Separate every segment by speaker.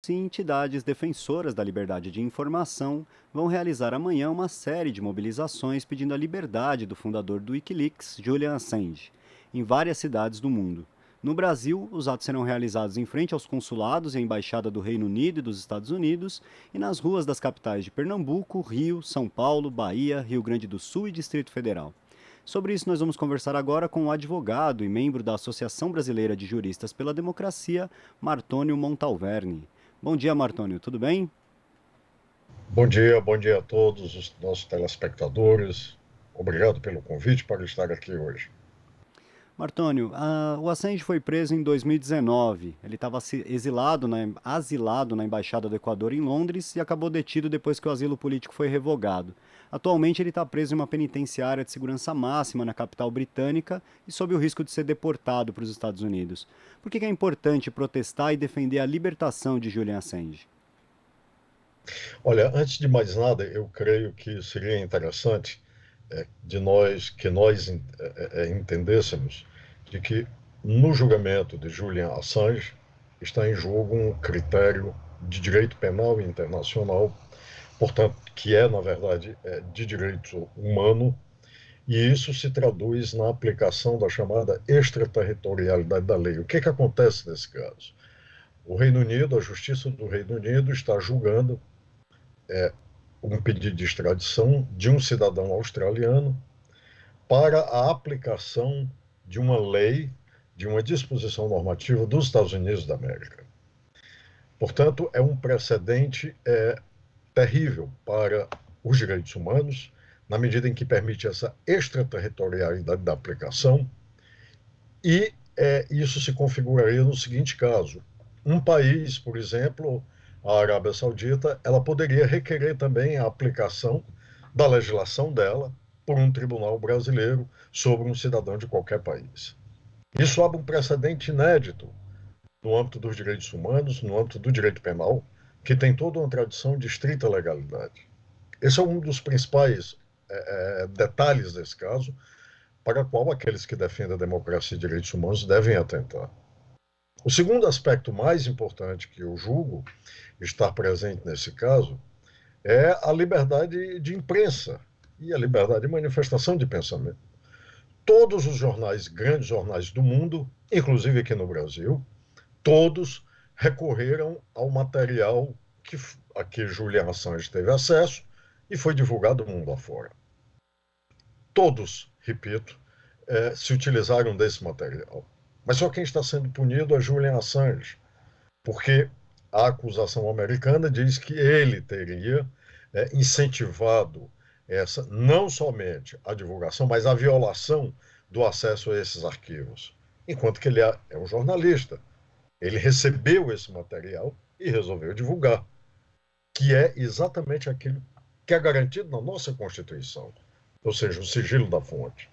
Speaker 1: E entidades defensoras da liberdade de informação vão realizar amanhã uma série de mobilizações pedindo a liberdade do fundador do Wikileaks, Julian Assange, em várias cidades do mundo. No Brasil, os atos serão realizados em frente aos consulados e à embaixada do Reino Unido e dos Estados Unidos e nas ruas das capitais de Pernambuco, Rio, São Paulo, Bahia, Rio Grande do Sul e Distrito Federal. Sobre isso, nós vamos conversar agora com o advogado e membro da Associação Brasileira de Juristas pela Democracia, Martônio Montalverne. Bom dia, Martônio, tudo bem?
Speaker 2: Bom dia a todos os nossos telespectadores. Obrigado pelo convite para estar aqui hoje.
Speaker 1: Martônio, o Assange foi preso em 2019. Ele estava asilado na Embaixada do Equador em Londres e acabou detido depois que o asilo político foi revogado. Atualmente ele está preso em uma penitenciária de segurança máxima na capital britânica e sob o risco de ser deportado para os Estados Unidos. Por que é importante protestar e defender a libertação de Julian Assange?
Speaker 2: Olha, antes de mais nada, eu creio que seria interessante que nós entendêssemos de que no julgamento de Julian Assange está em jogo um critério de direito penal internacional, portanto, que é, na verdade, de direito humano, e isso se traduz na aplicação da chamada extraterritorialidade da lei. O que acontece nesse caso? O Reino Unido, a Justiça do Reino Unido está julgando um pedido de extradição de um cidadão australiano para a aplicação de uma lei, de uma disposição normativa dos Estados Unidos da América. Portanto, é um precedente terrível para os direitos humanos, na medida em que permite essa extraterritorialidade da aplicação, e isso se configuraria no seguinte caso: um país, por exemplo, a Arábia Saudita, ela poderia requerer também a aplicação da legislação dela por um tribunal brasileiro sobre um cidadão de qualquer país. Isso abre um precedente inédito no âmbito dos direitos humanos, no âmbito do direito penal, que tem toda uma tradição de estrita legalidade. Esse é um dos principais detalhes desse caso, para o qual aqueles que defendem a democracia e direitos humanos devem atentar. O segundo aspecto mais importante que eu julgo estar presente nesse caso é a liberdade de imprensa e a liberdade de manifestação de pensamento. Todos os jornais, grandes jornais do mundo, inclusive aqui no Brasil, todos recorreram ao material a que Julian Assange teve acesso e foi divulgado mundo afora. Todos, repito, se utilizaram desse material. Mas só quem está sendo punido é Julian Assange, porque a acusação americana diz que ele teria incentivado essa, não somente a divulgação, mas a violação do acesso a esses arquivos. Enquanto que ele é um jornalista. Ele recebeu esse material e resolveu divulgar, que é exatamente aquilo que é garantido na nossa Constituição, ou seja, o sigilo da fonte.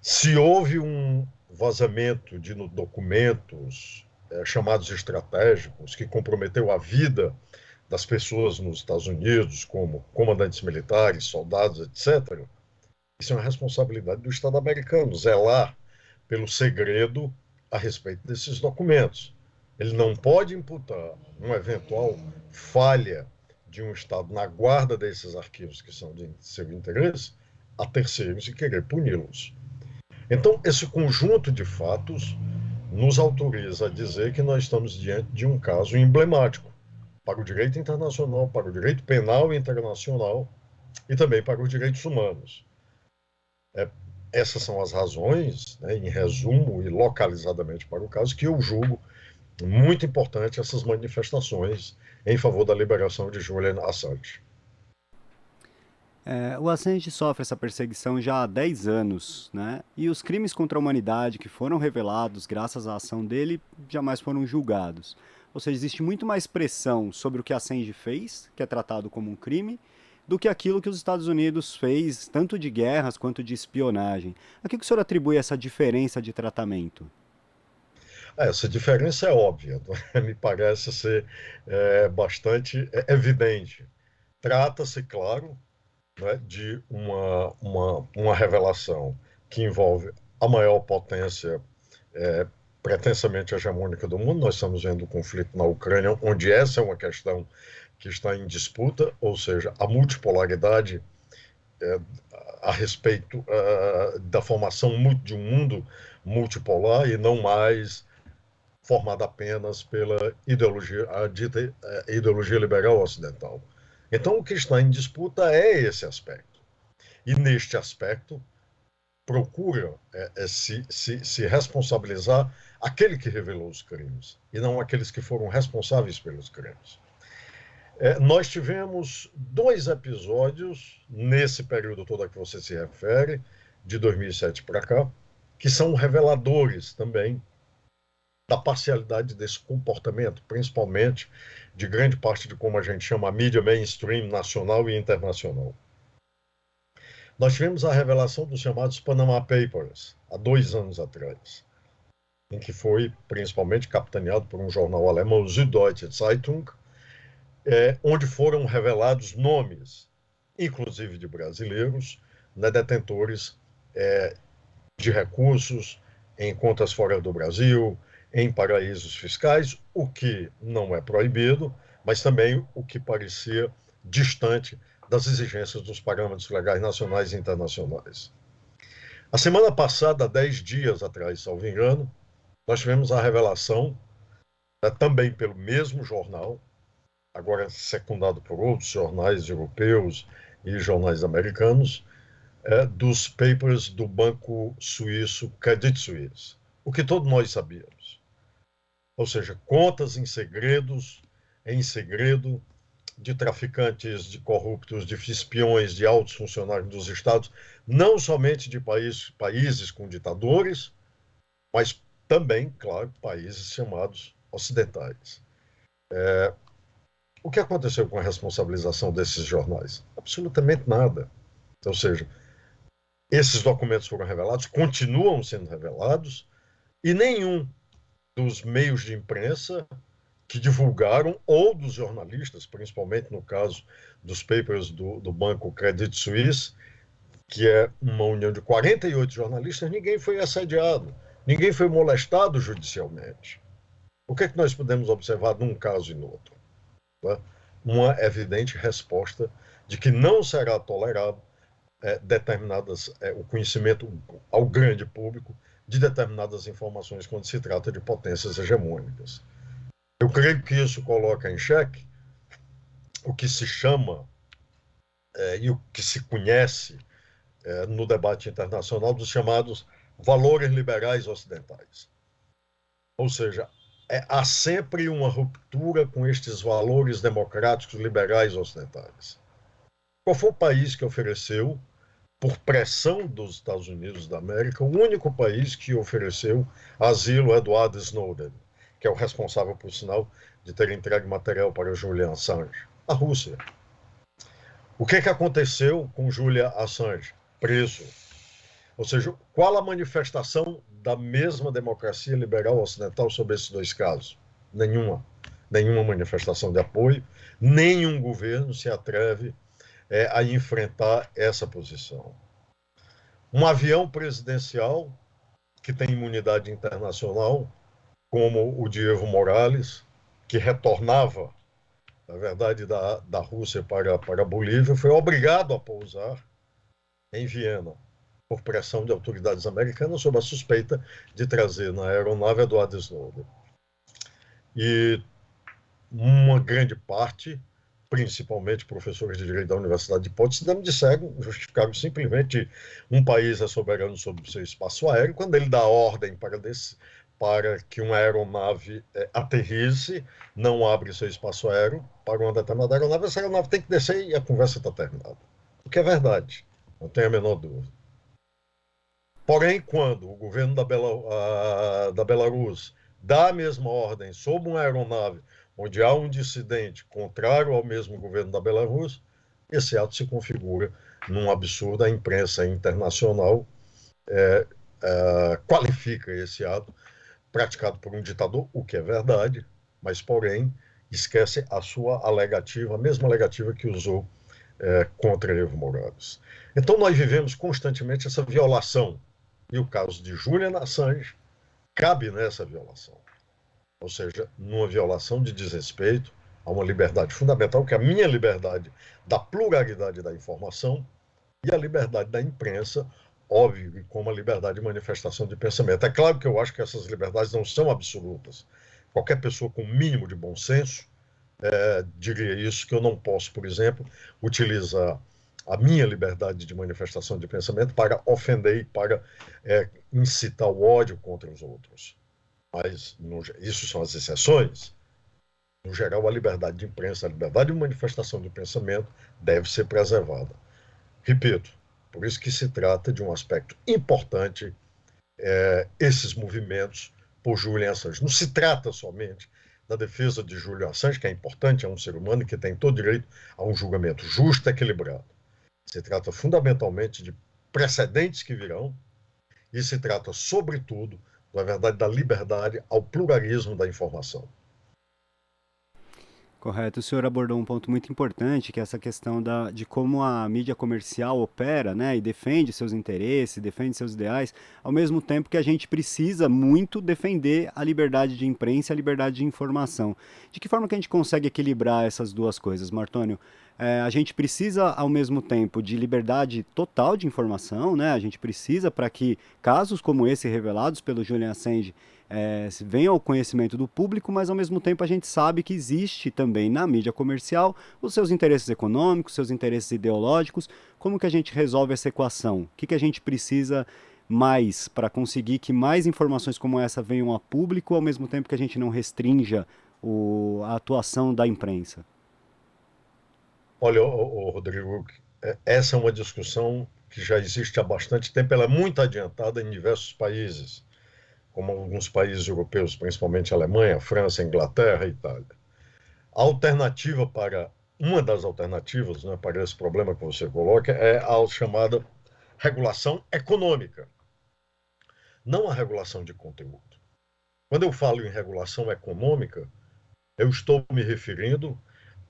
Speaker 2: Se houve um vazamento de documentos chamados estratégicos, que comprometeu a vida das pessoas nos Estados Unidos, como comandantes militares, soldados, etc., isso é uma responsabilidade do Estado americano, zelar pelo segredo a respeito desses documentos. Ele não pode imputar uma eventual falha de um Estado na guarda desses arquivos que são de seu interesse a terceiros e querer puni-los. Então, esse conjunto de fatos nos autoriza a dizer que nós estamos diante de um caso emblemático para o direito internacional, para o direito penal internacional e também para os direitos humanos. Essas são as razões, em resumo e localizadamente para o caso, que eu julgo muito importante essas manifestações em favor da liberação de Julian Assange.
Speaker 1: O Assange sofre essa perseguição já há 10 anos, né? E os crimes contra a humanidade que foram revelados graças à ação dele jamais foram julgados. Ou seja, existe muito mais pressão sobre o que Assange fez, que é tratado como um crime, do que aquilo que os Estados Unidos fez, tanto de guerras quanto de espionagem. A que o senhor atribui essa diferença de tratamento?
Speaker 2: Essa diferença é óbvia, me parece ser bastante evidente. Trata-se, claro, de uma revelação que envolve a maior potência pretensamente hegemônica do mundo. Nós estamos vendo o conflito na Ucrânia, onde essa é uma questão que está em disputa, ou seja, a multipolaridade a respeito da formação de um mundo multipolar e não mais formado apenas pela ideologia, a dita ideologia liberal ocidental. Então, o que está em disputa é esse aspecto. E, neste aspecto, procura se responsabilizar aquele que revelou os crimes, e não aqueles que foram responsáveis pelos crimes. Nós tivemos 2 episódios, nesse período todo a que você se refere, de 2007 para cá, que são reveladores também da parcialidade desse comportamento, principalmente de grande parte de como a gente chama a mídia mainstream nacional e internacional. Nós tivemos a revelação dos chamados Panama Papers, há 2 anos atrás, em que foi principalmente capitaneado por um jornal alemão, Süddeutsche Zeitung, onde foram revelados nomes, inclusive de brasileiros, detentores de recursos em contas fora do Brasil, em paraísos fiscais, o que não é proibido, mas também o que parecia distante das exigências dos parâmetros legais nacionais e internacionais. A semana passada, 10 dias atrás, salvo engano, nós tivemos a revelação, também pelo mesmo jornal, agora secundado por outros jornais europeus e jornais americanos, dos papers do banco suíço Credit Suisse. O que todos nós sabíamos. Ou seja, contas em segredo, de traficantes, de corruptos, de espiões, de altos funcionários dos estados, não somente de países com ditadores, mas também, claro, países chamados ocidentais. O que aconteceu com a responsabilização desses jornais? Absolutamente nada. Ou seja, esses documentos foram revelados, continuam sendo revelados, e nenhum dos meios de imprensa que divulgaram, ou dos jornalistas, principalmente no caso dos papers do banco Credit Suisse, que é uma união de 48 jornalistas, ninguém foi assediado, ninguém foi molestado judicialmente. O que é que nós podemos observar num caso e no outro? Uma evidente resposta de que não será tolerado o conhecimento ao grande público de determinadas informações quando se trata de potências hegemônicas. Eu creio que isso coloca em xeque o que se chama e o que se conhece no debate internacional dos chamados valores liberais ocidentais. Ou seja, há sempre uma ruptura com estes valores democráticos liberais ocidentais. Qual foi o país que ofereceu, por pressão dos Estados Unidos da América, o único país que ofereceu asilo a Edward Snowden, que é o responsável, por sinal, de ter entregue material para Julian Assange? A Rússia. O que aconteceu com Julian Assange? Preso. Ou seja, qual a manifestação da mesma democracia liberal ocidental sobre esses 2 casos? Nenhuma. Nenhuma manifestação de apoio, nenhum governo se atreve a enfrentar essa posição. Um avião presidencial que tem imunidade internacional, como o de Evo Morales, que retornava, na verdade, da Rússia para a Bolívia, foi obrigado a pousar em Viena, por pressão de autoridades americanas, sob a suspeita de trazer na aeronave Edward Snowden. E uma grande parte, principalmente professores de direito da Universidade de Potsdam, disseram, justificaram simplesmente um país é soberano sobre o seu espaço aéreo quando ele dá ordem para que uma aeronave aterrisse, não abre seu espaço aéreo para uma determinada aeronave, essa aeronave tem que descer e a conversa está terminada. O que é verdade, não tenho a menor dúvida. Porém, quando o governo da Belarus dá a mesma ordem sob uma aeronave onde há um dissidente contrário ao mesmo governo da Belarus, esse ato se configura num absurdo. A imprensa internacional qualifica esse ato praticado por um ditador, o que é verdade, mas, porém, esquece a sua alegativa, a mesma alegativa que usou contra Evo Morales. Então, nós vivemos constantemente essa violação. E o caso de Julian Assange cabe nessa violação. Ou seja, numa violação de desrespeito a uma liberdade fundamental, que é a minha liberdade da pluralidade da informação e a liberdade da imprensa, óbvio, como a liberdade de manifestação de pensamento. É claro que eu acho que essas liberdades não são absolutas. Qualquer pessoa com o mínimo de bom senso diria isso, que eu não posso, por exemplo, utilizar a minha liberdade de manifestação de pensamento para ofender e para incitar o ódio contra os outros. Mas isso são as exceções. No geral, a liberdade de imprensa, a liberdade de manifestação de pensamento deve ser preservada. Repito, por isso que se trata de um aspecto importante, esses movimentos por Julian Assange. Não se trata somente da defesa de Julian Assange, que é importante, é um ser humano que tem todo direito a um julgamento justo e equilibrado. Se trata fundamentalmente de precedentes que virão e se trata, sobretudo, na verdade, da liberdade ao pluralismo da informação.
Speaker 1: Correto, o senhor abordou um ponto muito importante, que é essa questão de como a mídia comercial opera, né, e defende seus interesses, defende seus ideais, ao mesmo tempo que a gente precisa muito defender a liberdade de imprensa e a liberdade de informação. De que forma que a gente consegue equilibrar essas duas coisas, Martônio? A gente precisa, ao mesmo tempo, de liberdade total de informação, né? A gente precisa para que casos como esse revelados pelo Julian Assange venham ao conhecimento do público, mas ao mesmo tempo a gente sabe que existe também na mídia comercial os seus interesses econômicos, seus interesses ideológicos. Como que a gente resolve essa equação? O que a gente precisa mais para conseguir que mais informações como essa venham a público, ao mesmo tempo que a gente não restrinja a atuação da imprensa?
Speaker 2: Olha, Rodrigo, essa é uma discussão que já existe há bastante tempo, ela é muito adiantada em diversos países, como alguns países europeus, principalmente a Alemanha, França, Inglaterra e Itália. Uma das alternativas, né, para esse problema que você coloca é a chamada regulação econômica, não a regulação de conteúdo. Quando eu falo em regulação econômica, eu estou me referindo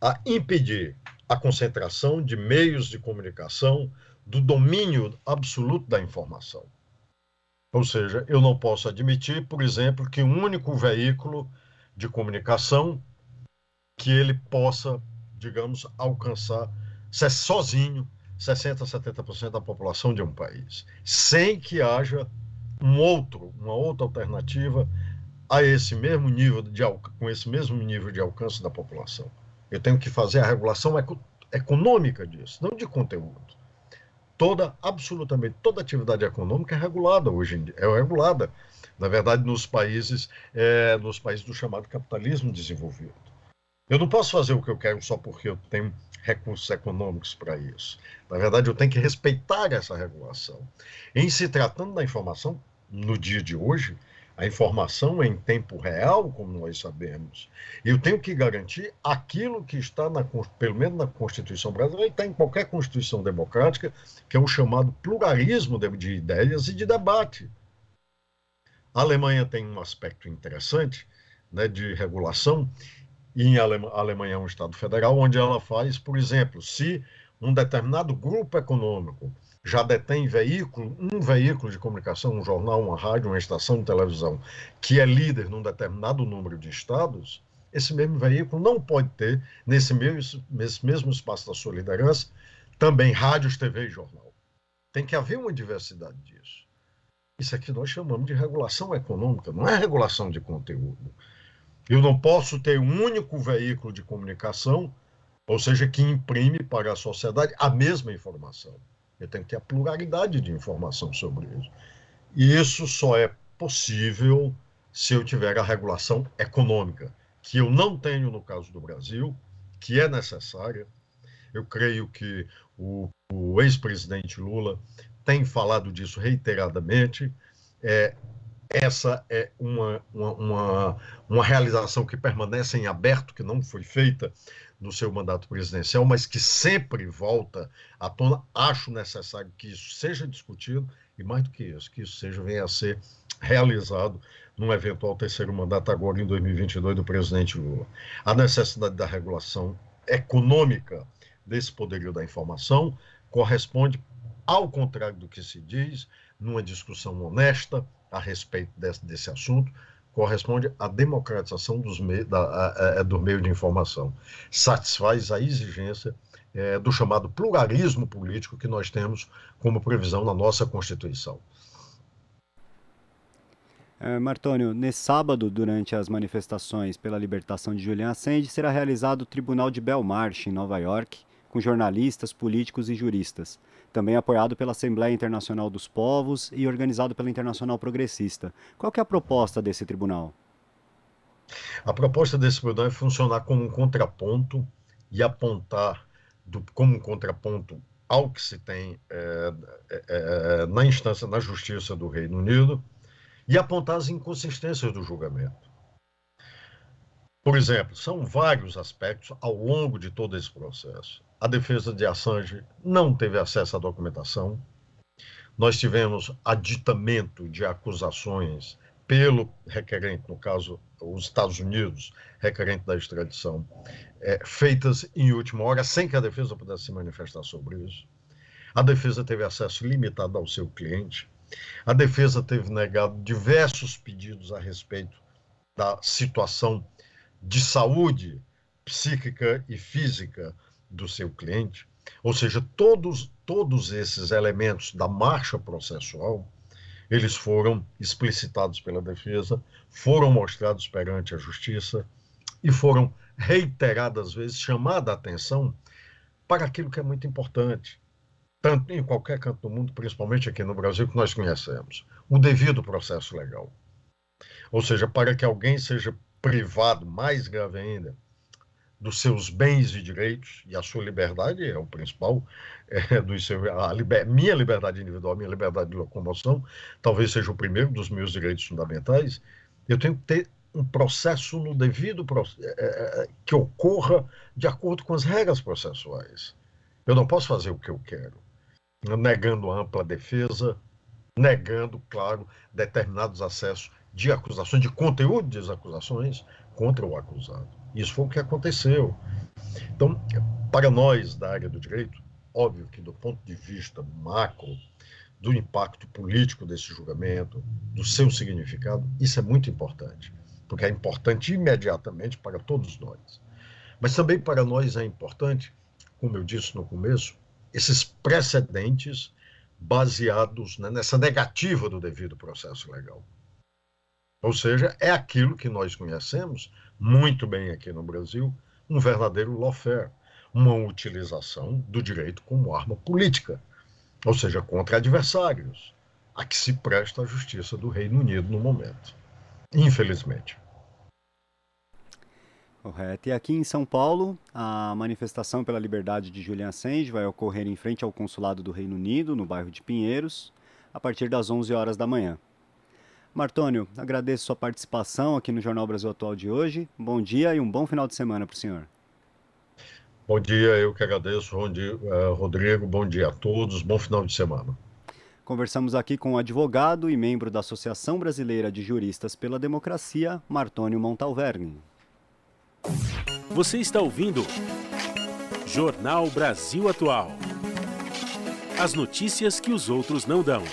Speaker 2: a impedir a concentração de meios de comunicação do domínio absoluto da informação. Ou seja, eu não posso admitir, por exemplo, que um único veículo de comunicação que ele possa, digamos, alcançar sozinho 60%, 70% da população de um país, sem que haja uma outra alternativa a esse mesmo nível com esse mesmo nível de alcance da população. Eu tenho que fazer a regulação econômica disso, não de conteúdo. Absolutamente toda atividade econômica é regulada hoje em dia, é regulada, na verdade, nos países do chamado capitalismo desenvolvido. Eu não posso fazer o que eu quero só porque eu tenho recursos econômicos para isso. Na verdade, eu tenho que respeitar essa regulação. Em se tratando da informação, no dia de hoje, a informação é em tempo real, como nós sabemos. Eu tenho que garantir aquilo que está, pelo menos na Constituição brasileira, e está em qualquer Constituição democrática, que é o chamado pluralismo de ideias e de debate. A Alemanha tem um aspecto interessante, né, de regulação, e a Alemanha é um Estado federal, onde ela faz, por exemplo, se um determinado grupo econômico já detém um veículo de comunicação, um jornal, uma rádio, uma estação de televisão, que é líder num determinado número de estados, esse mesmo veículo não pode ter, nesse mesmo espaço da sua liderança, também rádios, TV e jornal. Tem que haver uma diversidade disso. Isso aqui nós chamamos de regulação econômica, não é regulação de conteúdo. Eu não posso ter um único veículo de comunicação, ou seja, que imprime para a sociedade a mesma informação. Eu tenho que ter a pluralidade de informação sobre isso. E isso só é possível se eu tiver a regulação econômica, que eu não tenho no caso do Brasil, que é necessária. Eu creio que o ex-presidente Lula tem falado disso reiteradamente. Essa é uma realização que permanece em aberto, que não foi feita no seu mandato presidencial, mas que sempre volta à tona. Acho necessário que isso seja discutido e, mais do que isso, que isso venha a ser realizado num eventual terceiro mandato agora em 2022 do presidente Lula. A necessidade da regulação econômica desse poderio da informação corresponde, ao contrário do que se diz, numa discussão honesta, a respeito desse assunto corresponde à democratização do meio de informação. Satisfaz a exigência do chamado pluralismo político que nós temos como previsão na nossa Constituição.
Speaker 1: Martônio, nesse sábado, durante as manifestações pela libertação de Julian Assange, será realizado o Tribunal de Belmarsh, em Nova York, com jornalistas, políticos e juristas, também apoiado pela Assembleia Internacional dos Povos e organizado pela Internacional Progressista. Qual que é a proposta desse tribunal?
Speaker 2: A proposta desse tribunal é funcionar como um contraponto e apontar como um contraponto ao que se tem na instância, na Justiça do Reino Unido, e apontar as inconsistências do julgamento. Por exemplo, são vários aspectos ao longo de todo esse processo. A defesa de Assange não teve acesso à documentação. Nós tivemos aditamento de acusações pelo requerente, no caso, os Estados Unidos, requerente da extradição, feitas em última hora, sem que a defesa pudesse se manifestar sobre isso. A defesa teve acesso limitado ao seu cliente. A defesa teve negado diversos pedidos a respeito da situação de saúde psíquica e física do seu cliente. Ou seja, todos esses elementos da marcha processual, eles foram explicitados pela defesa, foram mostrados perante a justiça e foram reiteradas vezes chamada a atenção para aquilo que é muito importante, tanto em qualquer canto do mundo, principalmente aqui no Brasil, que nós conhecemos, o devido processo legal. Ou seja, para que alguém seja privado, mais grave ainda, dos seus bens e direitos, e a sua liberdade é o principal, minha liberdade individual, minha liberdade de locomoção, talvez seja o primeiro dos meus direitos fundamentais, eu tenho que ter um processo no devido que ocorra de acordo com as regras processuais. Eu não posso fazer o que eu quero, negando ampla defesa, negando, claro, determinados acessos de acusações, de conteúdo das acusações contra o acusado. Isso foi o que aconteceu. Então, para nós da área do direito, óbvio que do ponto de vista macro, do impacto político desse julgamento, do seu significado, isso é muito importante, porque é importante imediatamente para todos nós. Mas também para nós é importante, como eu disse no começo, esses precedentes baseados nessa negativa do devido processo legal. Ou seja, é aquilo que nós conhecemos muito bem aqui no Brasil, um verdadeiro lawfare, uma utilização do direito como arma política, ou seja, contra adversários, a que se presta a justiça do Reino Unido no momento, infelizmente.
Speaker 1: Correto. E aqui em São Paulo, a manifestação pela liberdade de Julian Assange vai ocorrer em frente ao Consulado do Reino Unido, no bairro de Pinheiros, a partir das 11 horas da manhã. Martônio, agradeço sua participação aqui no Jornal Brasil Atual de hoje. Bom dia e um bom final de semana para o senhor.
Speaker 2: Bom dia, eu que agradeço, Rodrigo. Bom dia a todos, bom final de semana.
Speaker 1: Conversamos aqui com o advogado e membro da Associação Brasileira de Juristas pela Democracia, Martônio Montalverne.
Speaker 3: Você está ouvindo Jornal Brasil Atual. As notícias que os outros não dão.